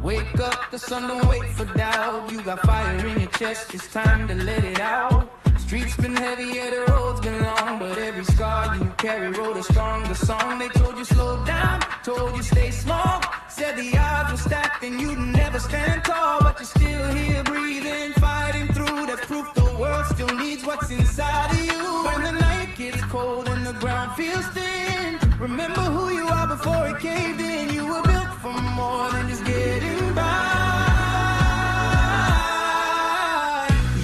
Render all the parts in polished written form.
Wake up, the sun don't wait for doubt. You got fire in your chest, it's time to let it out. Streets been heavy, yeah, the road's been long, but every scar you carry wrote a stronger song. They told you slow down, told you stay small, said the odds were stacked and you'd never stand tall, but you're still here breathing, fighting through. That's proof the world still needs what's inside of you. When the night gets cold and the ground feels thin, remember who you are before it caved in. You were built for more than just getting by.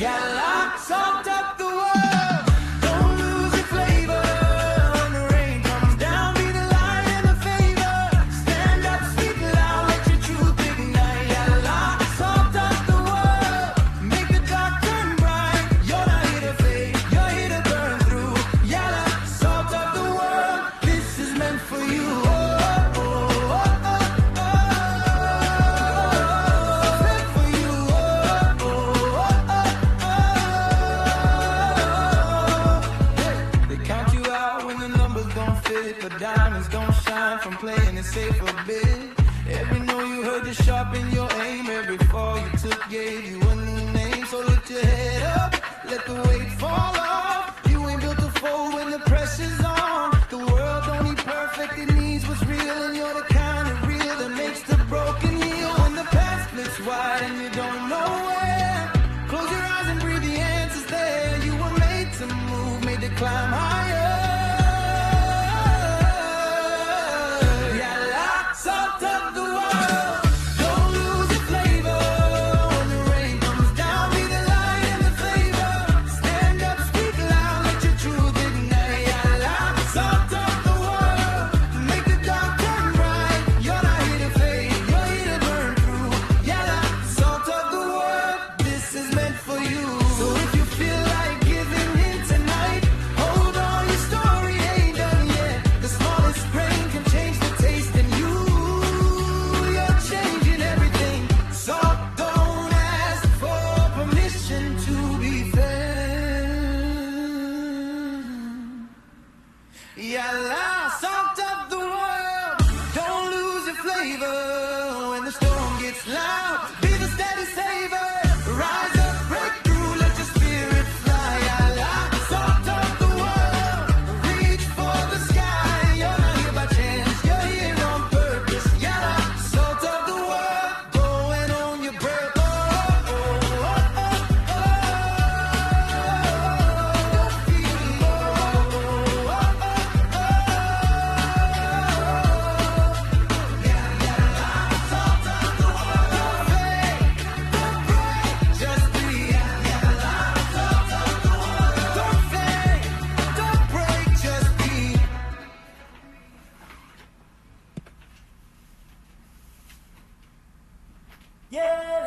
Yala, salt up the world. Don't lose your flavor. When the rain comes down, be the light and the favor. Stand up, speak loud, let your truth ignite. Yala, salt up the world. Make the dark turn bright. You're not here to fade, you're here to burn through. Yala, salt up the world. This is meant for you. But diamonds don't shine from playing it safe a bit. Every no you heard you sharpen your aim. Every fall you took gave you a new name. So lift your head up, let the weight fall off. You ain't built to fold when the pressure's on. The world don't need perfect, it needs what's real. And you're the kind of real that makes the broken heal. When the path splits wide and you don't know where, close your eyes and breathe, the answer's there. You were made to move, made to climb higher. Yala, salt up the world. Don't lose your flavor when the storm gets loud. Be the steady saver. Rise up, break through, let your spirit fly. Yala, salt up the world. Reach for the sky. You're not here by chance, you're here on purpose. Yala, salt up the world. Going on your birth. Yeah!